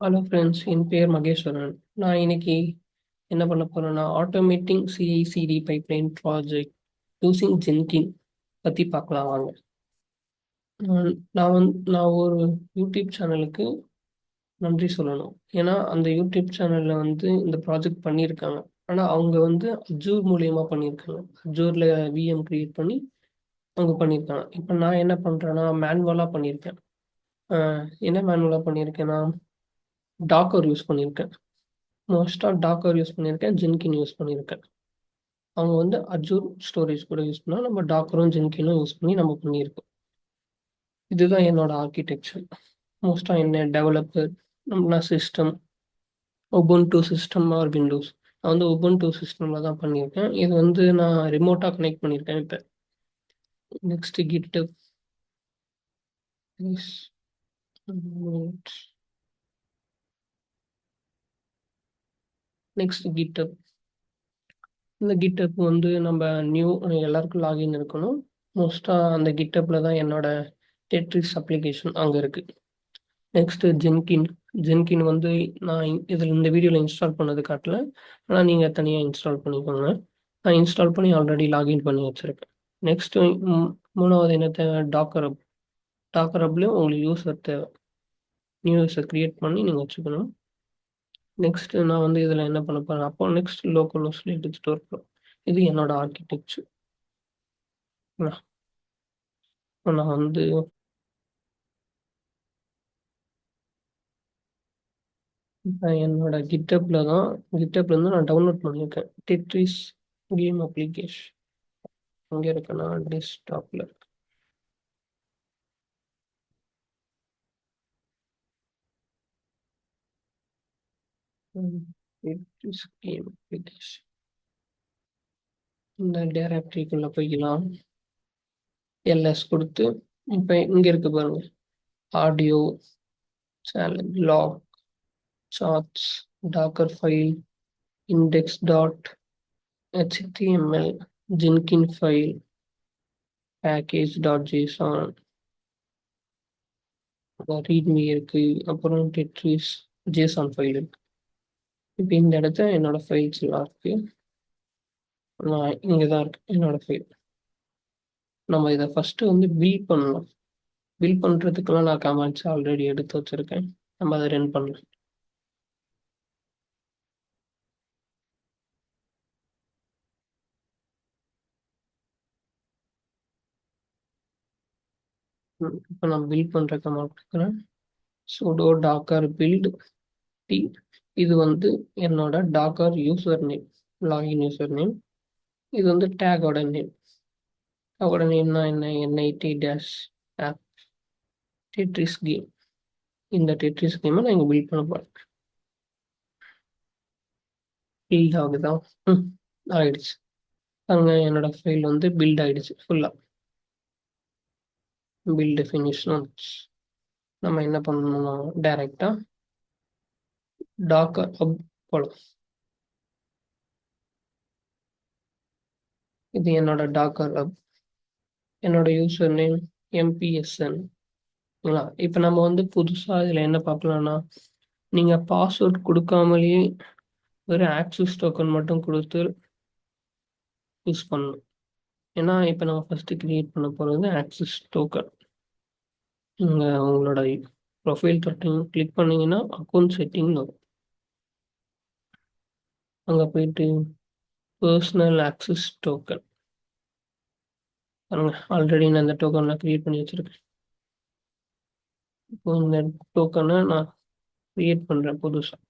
Hello friends, என் பேர் மகேஸ்வரன். நான் இன்னைக்கு என்ன பண்ண போறேன்னா, automating CICD pipeline project using ஜென்கின் பற்றி பார்க்கலாம் வாங்க. நான் ஒரு யூடியூப் சேனலுக்கு நன்றி சொல்லணும். ஏன்னா அந்த யூடியூப் சேனலில் இந்த ப்ராஜெக்ட் பண்ணியிருக்காங்க. ஆனால் அவங்க அஜூர் மூலியமாக பண்ணியிருக்காங்க. அஜூரில் விஎம் கிரியேட் பண்ணி அவங்க பண்ணியிருக்காங்க. இப்போ நான் என்ன பண்ணுறேன்னா, மேனுவலாக பண்ணியிருக்கேன். என்ன மேனுவலாக பண்ணியிருக்கேன்னா, டாக்கர் யூஸ் பண்ணியிருக்கேன். மோஸ்ட்டாக டாக்கர் யூஸ் பண்ணியிருக்கேன், ஜென்கின் யூஸ் பண்ணியிருக்கேன். அவங்க அஜூர் ஸ்டோரேஜ் கூட யூஸ் பண்ணால் நம்ம டாக்கரும் ஜென்கினும் யூஸ் பண்ணி நம்ம பண்ணியிருக்கோம். இதுதான் என்னோட ஆர்கிடெக்சர். மோஸ்ட்டாக என்ன டெவலப்பர், நான் system, Ubuntu system or Windows. நான் உபுண்டு சிஸ்டமில் தான் பண்ணியிருக்கேன். இது நான் ரிமோட்டாக கனெக்ட் பண்ணியிருக்கேன். இப்போ நெக்ஸ்ட் கிட்டப் நெக்ஸ்ட் கிட்டப் இந்த கிட்டப் நம்ம நியூ எல்லாருக்கும் லாகின் இருக்கணும். மோஸ்ட்டாக அந்த கிட்டப்பில் தான் என்னோட டெட்ரிஸ் அப்ளிகேஷன் அங்கே இருக்குது. நெக்ஸ்ட்டு ஜென்கின் நான் இதில் இந்த வீடியோவில் இன்ஸ்டால் பண்ணது காட்டல. ஆனால் நீங்கள் தனியாக இன்ஸ்டால் பண்ணிக்கோங்க. நான் இன்ஸ்டால் பண்ணி ஆல்ரெடி லாகின் பண்ணி வச்சுருக்கேன். நெக்ஸ்ட்டு மூணாவது என்ன தேவை? டாக்கர் அப். டாக்கர் அப்லேயும் உங்களுக்கு யூசர் தேவை. நியூ யூசர் க்ரியேட் பண்ணி நீங்கள் வச்சுக்கணும். நெக்ஸ்ட்டு நான் இதில் என்ன பண்ண போகிறேன், அப்போ நெக்ஸ்ட் லோக்கல் ஹோஸ்ட்ல எடுத்துகிட்டு வரப்போம். இது என்னோட ஆர்கிடெக்சர். நான் இப்போ என்னோட கிட்டப்லேருந்து நான் டவுன்லோட் பண்ணியிருக்கேன் டெட்ரிஸ் கேம் அப்ளிகேஷன். இங்கே இருக்குன்னா டெஸ்க்டாப்பில் டெட்ரிஸ் கேம் அப்ளிகேஷன். இந்த டைரக்டரிக்குள்ளே போய்க்கலாம். எல்எஸ் கொடுத்து இப்போ இங்கே இருக்கு பாருங்க, audio, challenge, log, charts, docker file, index dot HTML, Jenkin file, package dot JSON, readme இருக்கு, அப்புறம் டெட்ரிஸ் ஜேசான் ஃபைல் இருக்கு. இப்போ இந்த இடத்த என்னோட ஃபைல்ஸ் எல்லாம் இருக்கு. நான் இங்கே தான் இருக்கு என்னோட ஃபைல். நம்ம இதை ஃபஸ்ட்டு பில்ட் பண்ணலாம். பில்ட் பண்ணுறதுக்கெல்லாம் நான் கமெண்ட்ஸ் ஆல்ரெடி எடுத்து வச்சுருக்கேன். நம்ம அதை ரன் பண்ணலாம். இப்போ நான் பில்ட் பண்ணுற கமெண்ட் கொடுக்குறேன். Sudo docker build T. இது என்னோட docker user name, login user name. இது டேகோட நேம். டேகோட நேம்னா என்ன? NIT dash app Tetris game. இந்த டெட்ரிஸ் கேமை நான் இங்கே பில்ட் பண்ண போகிறேன். பில்ட் ஆகுதா? ஆயிடுச்சு. அங்கே என்னோட ஃபைல் பில்ட் ஆயிடுச்சு ஃபுல்லாக. பில்டு ஃபினிஷ்னு வந்துச்சு. நம்ம என்ன பண்ணணும்னா டைரெக்டாக டாக்கர் ஹப் போகலாம். இது என்னோட டாக்கர் ஹப். என்னோட யூசர் நேம் MPSN. இப்போ நம்ம புதுசாக இதில் என்ன பார்க்கலாம்னா, நீங்கள் பாஸ்வேர்ட் கொடுக்காமலேயே வெறும் ஆக்சஸ் டோக்கன் மட்டும் கொடுத்து யூஸ் பண்ணணும். ஏன்னா இப்போ நம்ம ஃபஸ்ட்டு கிரியேட் பண்ண போகிறது ஆக்சஸ் டோக்கன். இங்கே உங்களோட ப்ரொஃபைல் தொட்டிங் கிளிக் பண்ணிங்கன்னா அக்கௌண்ட் செட்டிங்னு வரும். அங்கே போயிட்டு பர்சனல் ஆக்சஸ் டோக்கன் பாருங்க, ஆல்ரெடி நான் இந்த டோக்கன்லாம் க்ரியேட் பண்ணி வச்சுருக்கேன். இப்போ இந்த டோக்கனை நான் க்ரியேட் பண்ணுறேன் புதுசாக.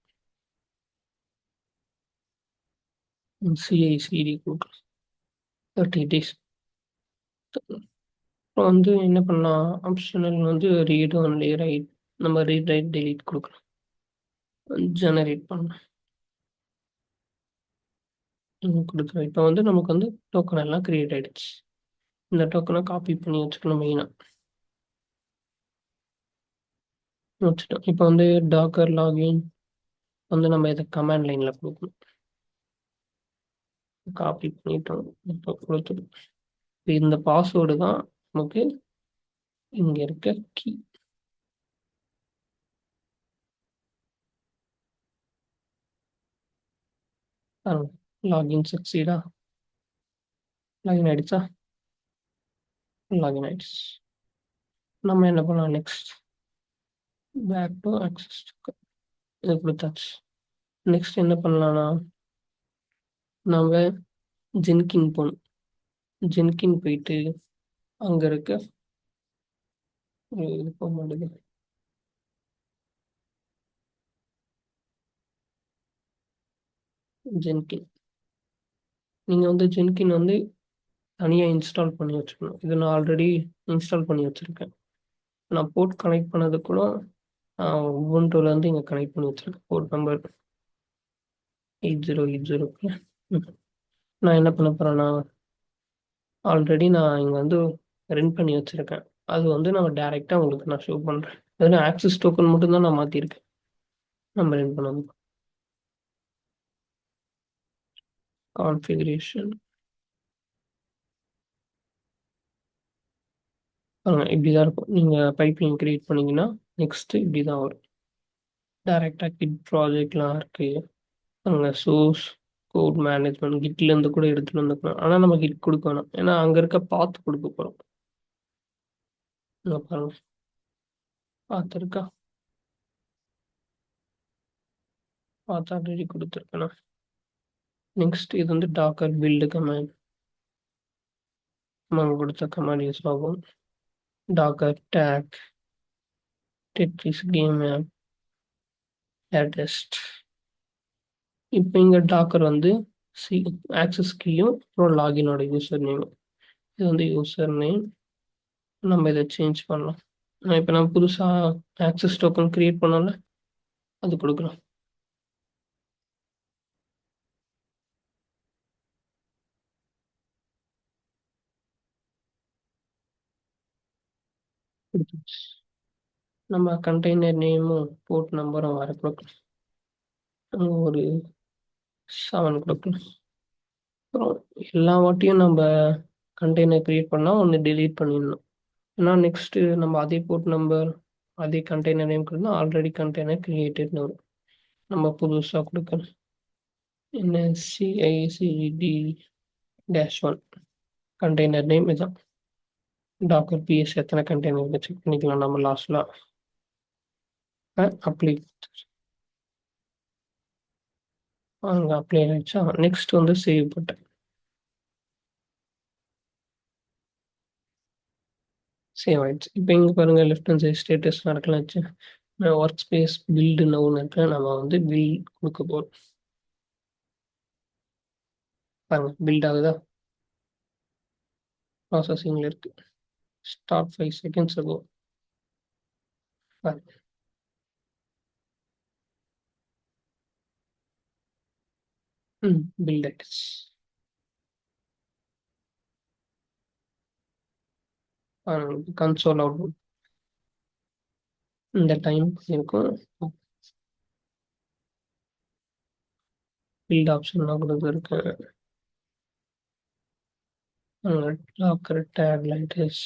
சிஐசிடி கொடுக்குறேன் 30 days. அப்புறம் என்ன பண்ணலாம், ஆப்ஷனல் ரீட் ஒன்லி ரைட். நம்ம ரீட் ரைட் டெலீட் கொடுக்கலாம். ஜெனரேட் பண்ணலாம் கொடுக்குறோம். இப்போ நமக்கு டோக்கன் எல்லாம் க்ரியேட் ஆகிடுச்சு. இந்த டோக்கனை காப்பி பண்ணி வச்சுக்கணும் மெயினாக. வச்சுட்டோம். இப்போ டாக்கர் லாகின் நம்ம இதை கமாண்ட் லைனில் கொடுக்கணும். காப்பி பண்ணிட்டோம். இப்போ கொடுத்துடும். இந்த பாஸ்வேர்டு தான் நமக்கு இங்கே இருக்க கீ. லாகின் சக்சீடா? லாகின் ஆயிடுச்சா? லாகின் ஆயிடுச்சு. நம்ம என்ன பண்ணலாம் நெக்ஸ்ட்? Back to access. இது கொடுத்தாச்சு. நெக்ஸ்ட் என்ன பண்ணலாம்னா நம்ம ஜென்கின் போகணும். ஜென்கின் போயிட்டு அங்க இருக்க இது போக மாட்டேங்குது. ஜென்கின் நீங்க வந்து ஜென்கின் வந்து தனியாக இன்ஸ்டால் பண்ணி வச்சுக்கணும். இது நான் ஆல்ரெடி இன்ஸ்டால் பண்ணி வச்சுருக்கேன். நான் போர்ட் கனெக்ட் பண்ணது கூட உபுண்டுலேருந்து இங்கே கனெக்ட் பண்ணி வச்சுருக்கேன். Port number 8080. நான் என்ன பண்ண போகிறேன்னா ஆல்ரெடி நான் இங்கே வந்து ரன் பண்ணி வச்சுருக்கேன். அது வந்து நம்ம டேரெக்டாக உங்களுக்கு நான் ஷோ பண்ணுறேன். அதில் ஆக்சஸ் டோக்கன் மட்டும்தான் நான் மாற்றிருக்கேன். நம்ம ரன் பண்ணது கான்ஃபிகரேஷன் இப்படி தான் இருக்கும். நீங்கள் பைப்லைன் கிரியேட் பண்ணீங்கன்னா நெக்ஸ்ட்டு இப்படி தான் வரும். டேரெக்டாக கிட் ப்ராஜெக்ட்லாம் இருக்குது. அங்கே சோர்ஸ் கோட் மேனேஜ்மெண்ட் கிட்லேருந்து கூட எடுத்துகிட்டு வந்துக்கலாம். ஆனால் நம்ம கிட் கொடுக்க வேணாம், ஏன்னா அங்கே இருக்க பாத்து கொடுக்க போகிறோம். பாருங்க, பாத்து இருக்கா? பாத்து ஆல்ரெடி கொடுத்துருக்கேண்ணா. நெக்ஸ்ட் இது வந்து டாக்கர் பில்டு கமாண்ட். நம்ம கொடுத்த கமாண்ட் யூஸ் ஆகும். Docker tag Tetris game app latest. இப்போ இங்கே டாக்கர் வந்து ஆக்சஸ் கீயும் அப்புறம் லாகினோட யூசர் நேம். இது வந்து யூசர் நேம். நம்ம இதை சேஞ்ச் பண்ணலாம். இப்போ நம்ம புதுசாக ஆக்சஸ் டோக்கன் கிரியேட் பண்ணோம்ல, அது கொடுக்கலாம். நம்ம கண்டெய்னர் நேமும் போர்ட் நம்பரும் வர கொடுக்கலாம். ஒரு 7 கொடுக்கலாம். அப்புறம் எல்லா வாட்டியும் நம்ம கண்டெய்னர் கிரியேட் பண்ணால் ஒன்று டெலீட் பண்ணிடணும். ஏன்னா நெக்ஸ்ட்டு நம்ம அதே போர்ட் நம்பர் அதே கண்டெய்னர் நேம் கொடுத்தா ஆல்ரெடி கண்டெய்னர் கிரியேட்டட்னு வரும். நம்ம புதுசாக கொடுக்கணும். CICD-1 கண்டெய்னர் நேம் இதுதான். டாக்கர் பிஎஸ் எத்தனை கண்டெய்னர் செக் பண்ணிக்கலாம் நம்ம லாஸ்ட்ல. அப்ளை அங்கே அப்ளை ஆகிடுச்சா? நெக்ஸ்ட் வந்து சேவ் பட்டன். சேவ் ஆயிடுச்சு. இப்போ இங்கே பாருங்கள் லெஃப்ட் ஹேண்ட் சைட் ஸ்டேட்டஸ் நடக்கலாச்சு. ஒர்க் ஸ்பேஸ் பில்டுன்னு ஒன்று இருக்கு. நம்ம வந்து பில் கொடுக்க போகிறோம். பாருங்க, பில்ட் ஆகுதா? ப்ராசஸிங்கில் இருக்கு. ஸ்டார்ட் 5 செகண்ட்ஸ் ஆகும். பில்ட் ஆயிடுச்சு. கன்சோல் அவுட்புட் இந்த டைம் இருக்கும். பில்ட் ஆப்ஷன்லாம் கொடுத்துருக்கு. லாக்கர் டேக் லைட்டஸ்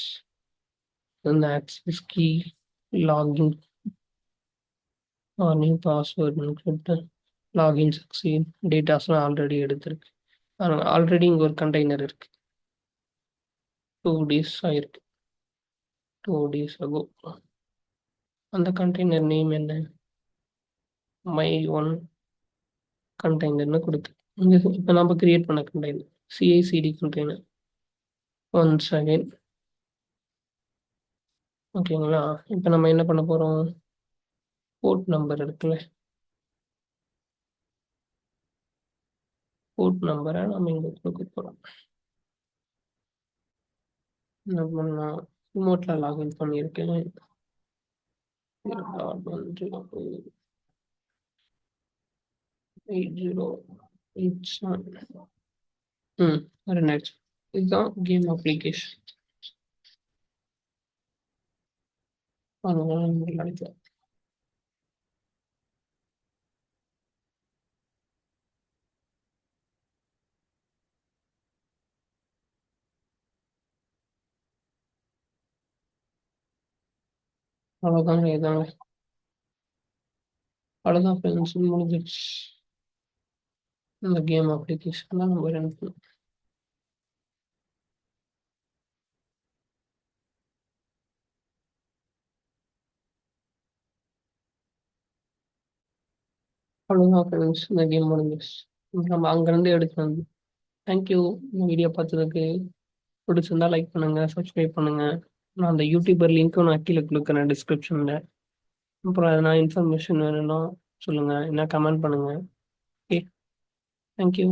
இந்த access key login new password encrypt login succeed டேட்டாஸ்லாம் ஆல்ரெடி எடுத்திருக்கு. ஆல்ரெடி இங்கே ஒரு கண்டெய்னர் இருக்கு. 2 days ஆயிருக்கு. 2 days ago. அந்த கண்டெய்னர் நேம் என்ன? மை ஒன் கண்டெய்னர்னு கொடுத்து இங்கே இப்போ நம்ம கிரியேட் பண்ண கண்டெய்னர் சிஐசிடி கண்டெய்னர். 1 செகண்ட். ஓகேங்களா? இப்போ நம்ம என்ன பண்ண போகிறோம்? போர்ட் நம்பர் இருக்குல்ல, போர்ட் நம்பரை நம்ம இங்கே கொடுக்க போகிறோம். என்ன பண்ணலாம்? ரிமோட்டில் லாகின் பண்ணியிருக்கேன். 8087. ரெண்டாயிடுச்சு. இதுதான் கேம் அப்ளிகேஷன். அதனால நினைக்கிறேன் அவ்வளோதாங்க. இதாங்க அவ்வளோதான் ஃப்ரெண்ட்ஸ், முடிஞ்சிடுச்சு. இந்த கேம் அப்ளிகேஷன் தான் நம்ம ரன் பண்ணணும். அவ்வளோதான் ஃப்ரெண்ட்ஸ், இந்த கேம் முடிஞ்சிருச்சு. நம்ம அங்கேருந்து எடுக்கணும். தேங்க்யூ. இந்த வீடியோ பார்த்ததுக்கு. பிடிச்சிருந்தா லைக் பண்ணுங்க, சப்ஸ்கிரைப் பண்ணுங்க. நான் அந்த யூடியூபர் லிங்க்கும் நான் கீழே கொடுக்குறேன் டிஸ்கிரிப்ஷனில். அப்புறம் எதனா இன்ஃபர்மேஷன் வேணும்னா சொல்லுங்கள், என்ன கமெண்ட் பண்ணுங்கள். Okay, thank you.